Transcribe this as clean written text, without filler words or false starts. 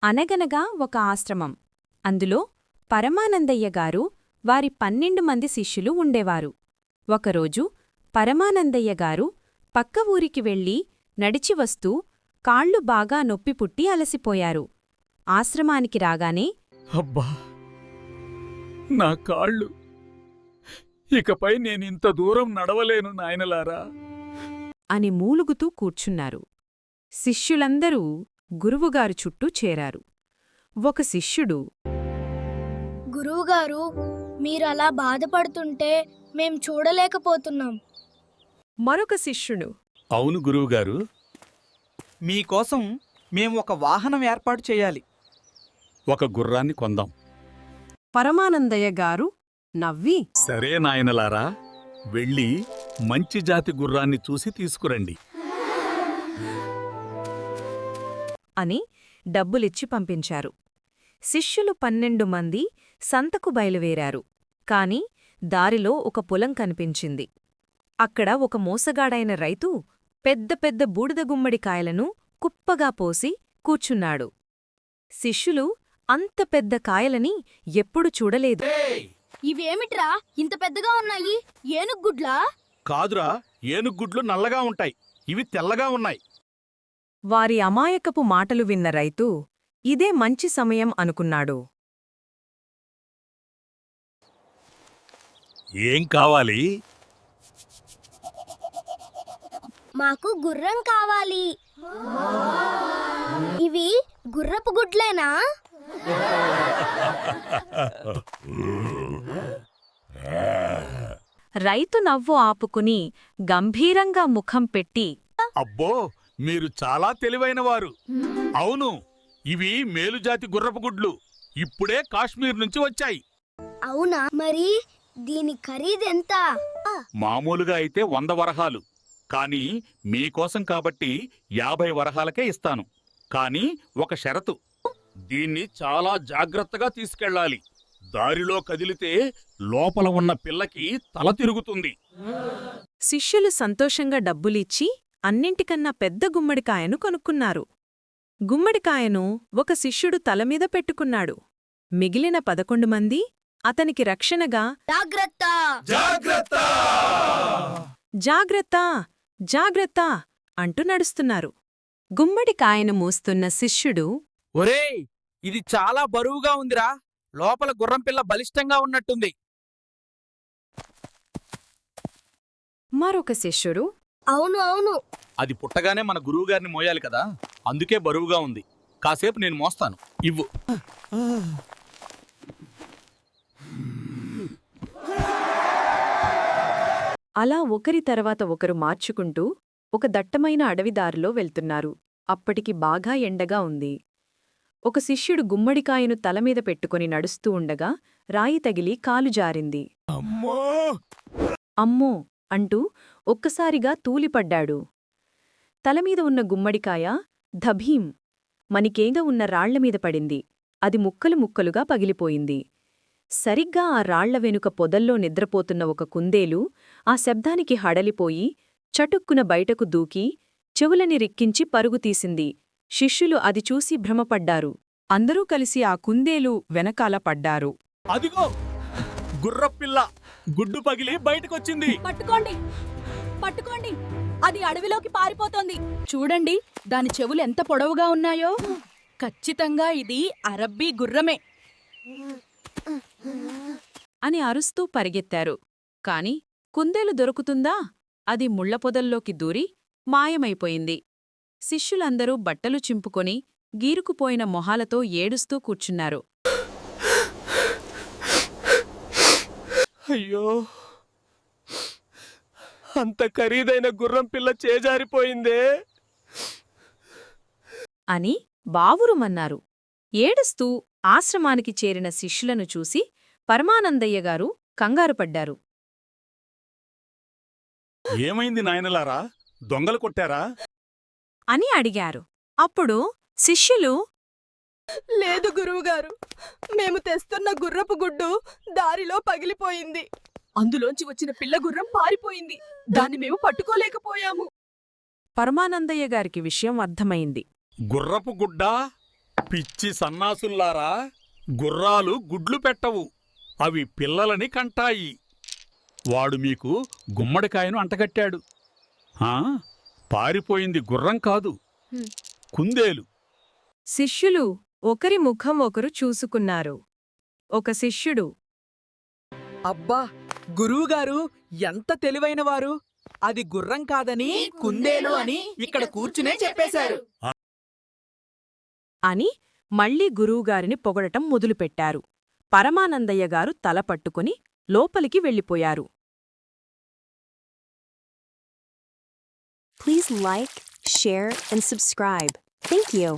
అనగనగా ఒక ఆశ్రమం. అందులో పరమానందయ్య గారు వారి 12 మంది శిష్యులు ఉండేవారు. ఒకరోజు పరమానందయ్య గారు పక్క ఊరికి వెళ్ళి నడిచి వస్తూ కాళ్ళు బాగా నొప్పిపుట్టి అలసిపోయారు. ఆశ్రమానికి రాగానే, అబ్బా, నా కాళ్ళు ఇకపై నేనింత దూరం నడవలేను నాయనలారా అని మూలుగుతూ కూర్చున్నారు. శిష్యులందరూ గురువుగారు చుట్టూ చేరారు. ఒక శిష్యుడు, గురువుగారు, మీరలా బాధపడుతుంటే మేం చూడలేకపోతున్నాం. మరొక శిష్యుడు, అవును గురువుగారు, మీకోసం మేము ఒక వాహనం ఏర్పాటు చేయాలి. ఒక గుర్రాన్ని కొందాం. పరమానందయ్య గారు నవ్వి, సరే నాయనలారా, వెళ్ళి మంచి జాతి గుర్రాన్ని చూసి తీసుకురండి అని డబ్బులిచ్చి పంపించారు. శిష్యులు 12 మంది సంతకు బయలువేరారు. కాని దారిలో ఒక పొలం కనిపించింది. అక్కడ ఒక మోసగాడైన రైతు పెద్ద పెద్ద బూడిద గుమ్మడికాయలను కుప్పగా పోసి కూర్చున్నాడు. శిష్యులు అంత పెద్ద కాయలని ఎప్పుడు చూడలేదు. ఇవేమిట్రా ఇంత పెద్దగా ఉన్నాయి? ఏనుగుడ్లా? కాదురా, ఏనుగుడ్లు నల్లగా ఉంటాయి, ఇవి తెల్లగా ఉన్నాయి. వారి అమాయకపు మాటలు విన్న రైతు ఇదే మంచి సమయం అనుకున్నాడు. ఏం కావాలి? మాకు గుర్రం కావాలి. ఇవి గుర్రపు గుడ్లేనా? రైతు నవ్వు ఆపుకుని గంభీరంగా ముఖం పెట్టి, అబ్బో, మీరు చాలా తెలివైనవారు. అవును, ఇవి మేలుజాతి గుర్రపు గుడ్లు, ఇప్పుడే కాశ్మీర్ నుంచి వచ్చాయి. అవునా? మరి దీని ఖరీదెంత? మామూలుగా అయితే 100 వరహాలు, కాని మీకోసం కాబట్టి 50 వరహాలకే ఇస్తాను. కాని ఒక షరతు, దీన్ని చాలా జాగ్రత్తగా తీసుకెళ్ళాలి. దారిలో కదిలితే లోపల ఉన్న పిల్లకి తల తిరుగుతుంది. శిష్యులు సంతోషంగా డబ్బులిచ్చి అన్నింటికన్నా పెద్ద గుమ్మడికాయను కొనుక్కున్నారు. గుమ్మడికాయను ఒక శిష్యుడు తలమీద పెట్టుకున్నాడు. మిగిలిన 11 మంది అతనికి రక్షణగా జాగ్రత్త! జాగ్రత్త! జాగ్రత్త, జాగ్రత్త అంటూ నడుస్తున్నారు. గుమ్మడికాయను మోస్తున్న శిష్యుడు, ఒరేయ్, ఇది చాలా బరువుగా ఉందిరా. లోపల గుర్రంపిల్ల బలిష్టంగా ఉన్నట్టుంది. మరొక శిష్యుడు, అవును అవును, అది పుట్టగానే మన గురువుగారిని మోయాలి కదా, అందుకే బరువుగా ఉంది. కాసేపు నేను మోస్తాను, ఇవ్వు. అలా ఒకరి తర్వాత ఒకరు మార్చుకుంటూ ఒక దట్టమైన అడవిదారిలో వెళ్తున్నారు. అప్పటికి బాగా ఎండగా ఉంది. ఒక శిష్యుడు గుమ్మడికాయను తలమీద పెట్టుకుని నడుస్తూ ఉండగా రాయి తగిలి కాలు జారింది. అమ్మో! అమ్మో అంటూ ఒక్కసారిగా తూలిపడ్డాడు. తలమీద ఉన్న గుమ్మడికాయ ధభీం మనికేంగా ఉన్న రాళ్లమీద పడింది. అది ముక్కలు ముక్కలుగా పగిలిపోయింది. సరిగ్గా ఆ రాళ్ల వెనుక పొదల్లో నిద్రపోతున్న ఒక కుందేలు ఆ శబ్దానికి హడలిపోయి చటుక్కున బయటకు దూకి చెవులని రిక్కించి పరుగు తీసింది. శిష్యులు అది చూసి భ్రమపడ్డారు. అందరూ కలిసి ఆ కుందేలు వెనకాల పడ్డారు. అదిగో, గుర్రపిల్ల గుడ్డు పగిలి బయటకొచ్చింది. పట్టుకోండి, పట్టుకోండి, అది అడవిలోకి పారిపోతోంది. చూడండి, దాని చెవులు ఎంత పొడవుగా ఉన్నాయో. ఖచ్చితంగా ఇది అరబ్బీ గుర్రమే అని అరుస్తూ పరిగెత్తారు. కాని కుందేలు దొరుకుతుందా? అది ముళ్లపొదల్లోకి దూరి మాయమైపోయింది. శిష్యులందరూ బట్టలు చింపుకొని గీరుకుపోయిన మొహాలతో ఏడుస్తూ కూర్చున్నారు. అయ్యో, అంత ఖరీదైన గుర్రంపిల్ల చేజారిపోయిందే అని బావురుమన్నారు. ఏడుస్తూ ఆశ్రమానికి చేరిన శిష్యులను చూసి పరమానందయ్య గారు కంగారుపడ్డారు. ఏమైంది నాయనలారా, దొంగలు కొట్టారా? అని అడిగారు. అప్పుడు శిష్యులు, లేదు గురువుగారు, మేము తెస్తున్న గుర్రపు గుడ్డు దారిలో పగిలిపోయింది. అందులోంచి వచ్చిన పిల్ల గుర్రం పారిపోయింది. దాన్ని మేము పట్టుకోలేకపోయాము. పరమానందయ్య గారికి విషయం అర్థమైంది. గుర్రపు గుడ్డా? పిచ్చి సన్నాసుల్లారా, గుర్రాలు గుడ్లు పెట్టవు, అవి పిల్లలని కంటాయి. వాడు మీకు గుమ్మడికాయను అంటగట్టాడు. పారిపోయింది గుర్రం కాదు, కుందేలు. శిష్యులు ఒకరి ముఖం ఒకరు చూసుకున్నారు. ఒక శిష్యుడు, అబ్బా గురువుగారు ఎంత తెలివైనవారు! అది గుర్రం కాదని కుందేలు అని ఇక్కడ కూర్చునే చెప్పేశారు. అని మళ్ళీ గురువుగారిని పొగడటం మొదలుపెట్టారు. పరమానందయ్య గారు తల పట్టుకుని లోపలికి వెళ్ళిపోయారు. Please like, share, and subscribe. Thank you.